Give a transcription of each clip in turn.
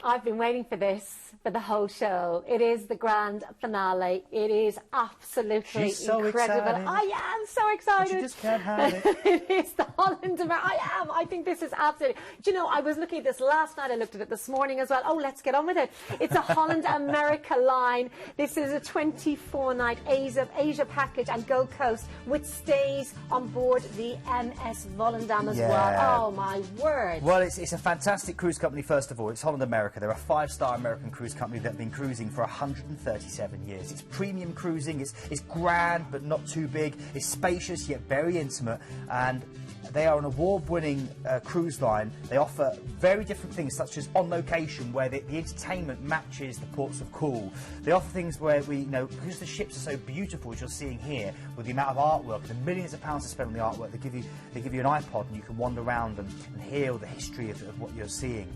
I've been waiting for this for the whole show. It is the grand finale. It is absolutely incredible. Excited. I am so excited. But you just can't have it. It is the Holland America. I am. I think this is absolutely. Do you know, I was looking at this last night. I looked at it this morning as well. Oh, let's get on with it. It's a Holland America line. This is a 24-night Asia package and Gold Coast with stays on board the MS Volendam as well. Oh, my word. Well, it's a fantastic cruise company, first of all. It's Holland America. They're a 5-star American cruise company that have been cruising for 137 years. It's premium cruising. It's grand, but not too big. It's spacious, yet very intimate. And they are an award-winning cruise line. They offer very different things, such as on location, where the entertainment matches the ports of call. They offer things where because the ships are so beautiful, as you're seeing here, with the amount of artwork, the millions of pounds to spend on the artwork, they give you an iPod and you can wander around and hear the history of what you're seeing.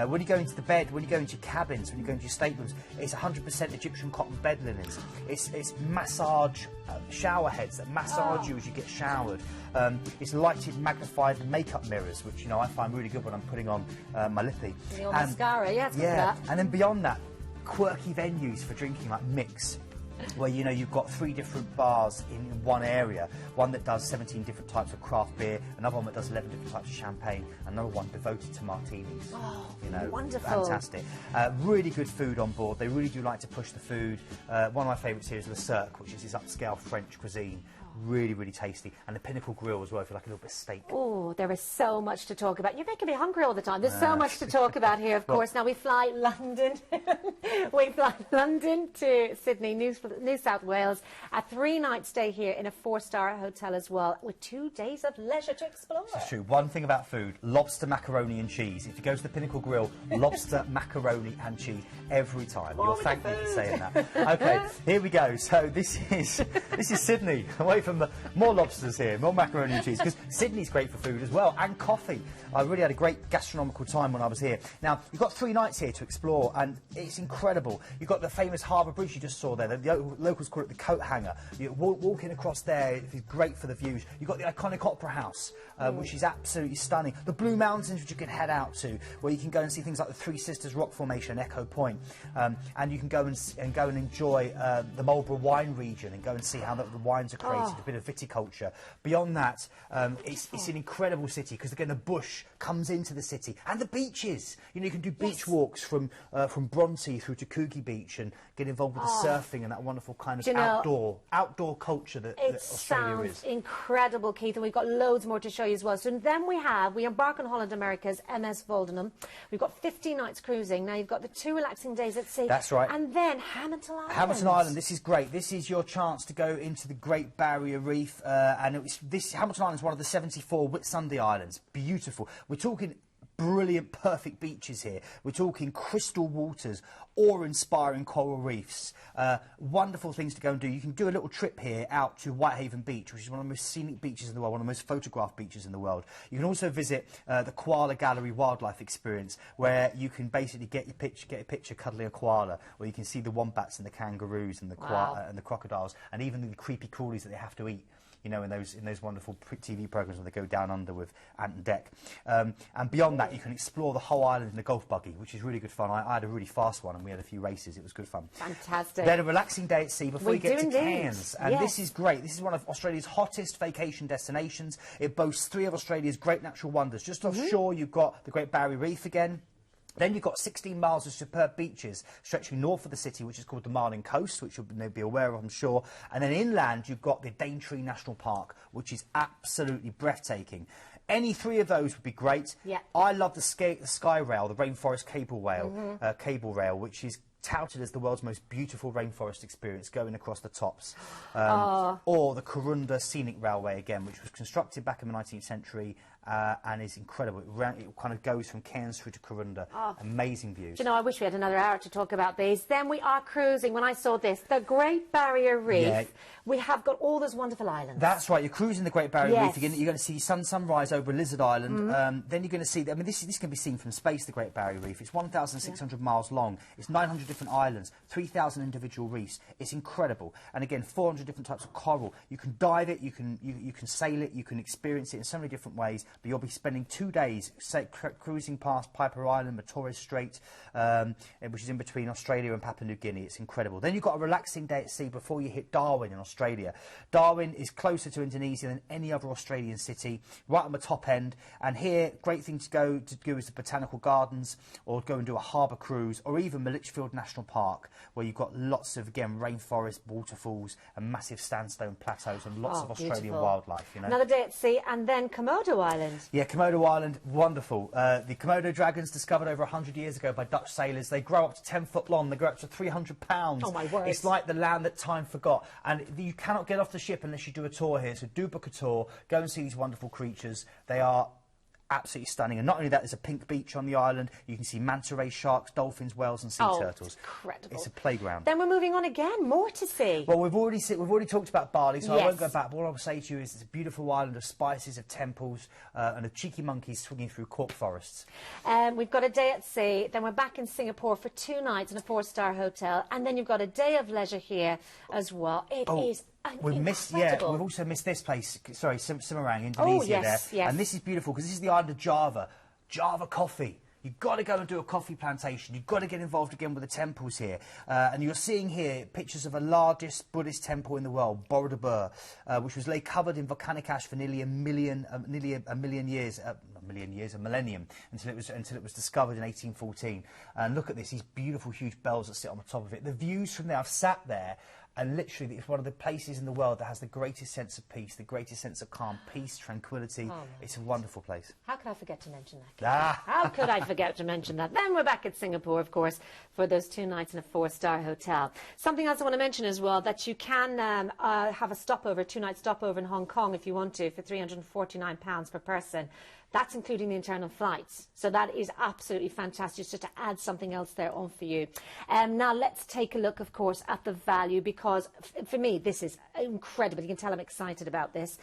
When you go into the bed, when you go into your cabins, when you go into your staterooms, it's 100% Egyptian cotton bed linens. It's massage shower heads that massage you as you get showered. It's lighted, magnified makeup mirrors, which I find really good when I'm putting on my lippy. Your mascara, yeah, it's good for that. And then beyond that, quirky venues for drinking like Mix, where you've got 3 different bars in one area. One that does 17 different types of craft beer, another one that does 11 different types of champagne, another one devoted to martinis. Oh, wonderful. Fantastic. Really good food on board. They really do like to push the food. One of my favourites here is Le Cirque, which is this upscale French cuisine. Really, really tasty. And the Pinnacle Grill as well, if you like a little bit of steak. Oh, there is so much to talk about. You're making me hungry all the time. There's so much to talk about here, of course. Now, we fly London. We fly London to Sydney, New South Wales. A 3-night stay here in a 4-star hotel as well, with 2 days of leisure to explore. That's true. One thing about food, lobster, macaroni and cheese. If you go to the Pinnacle Grill, lobster, macaroni and cheese every time. You'll thank me for saying that. Okay, here we go. So this is Sydney. Away from more lobsters here, more macaroni and cheese, because Sydney's great for food as well, and coffee. I really had a great gastronomical time when I was here. Now, you've got 3 nights here to explore, and it's incredible. You've got the famous Harbour Bridge you just saw there. The locals call it the coat hanger. You're walking across there, it's great for the views. You've got the iconic Opera House, which is absolutely stunning. The Blue Mountains, which you can head out to, where you can go and see things like the Three Sisters Rock Formation and Echo Point. And you can go and enjoy the Marlborough wine region and go and see how the wines are created. A bit of viticulture. Beyond that, it's an incredible city, because again the bush comes into the city, and the beaches. You can do beach walks from Bronte through to Coogee Beach and get involved with the surfing and that wonderful kind of outdoor culture that Australia is. It sounds incredible, Keith, and we've got loads more to show you as well. So then we embark on Holland America's MS Volendam. We've got 15 nights cruising. Now you've got the 2 relaxing days at sea. That's right. And then Hamilton Island. Hamilton Island. This is great. This is your chance to go into the Great Barrier Reef, and Hamilton Island is one of the 74 Whitsunday Islands. Beautiful. We're talking brilliant, perfect beaches here. We're talking crystal waters, awe-inspiring coral reefs. Wonderful things to go and do. You can do a little trip here out to Whitehaven Beach, which is one of the most scenic beaches in the world, one of the most photographed beaches in the world. You can also visit the Koala Gallery Wildlife Experience, where you can basically get a picture cuddling a koala, where you can see the wombats and the kangaroos and the and the crocodiles, and even the creepy crawlies that they have to eat. In those wonderful TV programmes when they go down under with Ant and Dec. And beyond that, you can explore the whole island in a golf buggy, which is really good fun. I had a really fast one, and we had a few races. It was good fun. Fantastic. Then a relaxing day at sea before you get to Cairns. And yes. This is great. This is one of Australia's hottest vacation destinations. It boasts 3 of Australia's great natural wonders. Just offshore, you've got the Great Barrier Reef again. Then you've got 16 miles of superb beaches stretching north of the city, which is called the Marlin Coast, which you'll be aware of, I'm sure. And then inland, you've got the Daintree National Park, which is absolutely breathtaking. Any 3 of those would be great. Yeah. I love the Sky Rail, the Rainforest Cable Rail, which is touted as the world's most beautiful rainforest experience, going across the tops. Or the Kurunda Scenic Railway again, which was constructed back in the 19th century and is incredible. It kind of goes from Cairns through to Kurunda. Amazing views. Do you know, I wish we had another hour to talk about these. Then we are cruising. When I saw this, the Great Barrier Reef, we have got all those wonderful islands. That's right. You're cruising the Great Barrier Reef. You're going to see sunrise over Lizard Island. Then you're going to see, this can be seen from space, the Great Barrier Reef. It's 1,600 miles long. It's 900 different islands, 3,000 individual reefs. It's incredible. And again, 400 different types of coral. You can dive it, you can sail it, you can experience it in so many different ways. but you'll be spending 2 days cruising past Piper Island, Torres Strait, which is in between Australia and Papua New Guinea. It's incredible. Then you've got a relaxing day at sea before you hit Darwin in Australia. Darwin is closer to Indonesia than any other Australian city, right on the top end. And here, great thing to do is the Botanical Gardens, or go and do a harbour cruise, or even Litchfield National Park, where you've got lots of, again, rainforest, waterfalls, and massive sandstone plateaus, and lots of Australian wildlife. You know? Another day at sea, and then Komodo Island. Yeah, Komodo Island, wonderful. The Komodo dragons, discovered over 100 years ago by Dutch sailors. They grow up to 10 foot long. They grow up to 300 pounds. Oh, my word. It's like the land that time forgot. And you cannot get off the ship unless you do a tour here. So do book a tour. Go and see these wonderful creatures. They are absolutely stunning. And not only that, there's a pink beach on the island. You can see manta ray sharks, dolphins, whales and sea turtles. Incredible. It's a playground. Then we're moving on again, more to see. Well, we've already talked about Bali, so Yes. I won't go back. But all I'll say to you is it's a beautiful island of spices, of temples, and of cheeky monkeys swinging through cork forests. We've got a day at sea, then we're back in Singapore for 2 nights in a 4-star hotel, and then you've got a day of leisure here as well. It is We've missed, we've also missed this place. Sorry, Semarang, Indonesia. Yes. And this is beautiful because this is the island of Java. Java coffee. You've got to go and do a coffee plantation. You've got to get involved again with the temples here. And you're seeing here pictures of the largest Buddhist temple in the world, Borobudur, which was lay covered in volcanic ash for nearly a millennium, until it was discovered in 1814. And look at this, these beautiful, huge bells that sit on the top of it. The views from there, I've sat there, and literally, it's one of the places in the world that has the greatest sense of peace, the greatest sense of calm, peace, tranquility. It's a wonderful place. How could I forget to mention that? How could I forget to mention that? Then we're back at Singapore, of course, for those 2 nights in a 4-star hotel. Something else I want to mention as well, that you can have a stopover, 2-night stopover in Hong Kong if you want to, for £349 per person. That's including the internal flights. So that is absolutely fantastic, just to add something else there on for you. Now let's take a look, of course, at the value, because for me, this is incredible. You can tell I'm excited about this.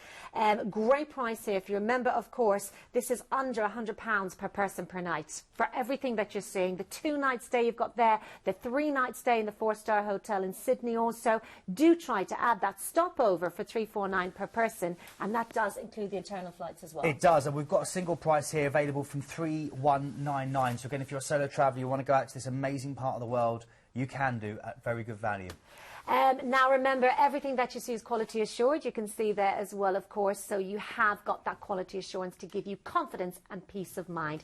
Great price here. If you remember, of course, this is under £100 per person per night for everything that you're seeing. The 2-night stay you've got there, the 3-night stay in the 4-star hotel in Sydney also. Do try to add that stopover for £349 per person, and that does include the internal flights as well. It does, and we've got a single price here available from $3,199. So again, if you're a solo traveller, you want to go out to this amazing part of the world, you can do at very good value. Now remember, everything that you see is quality assured. You can see there as well, of course, so you have got that quality assurance to give you confidence and peace of mind.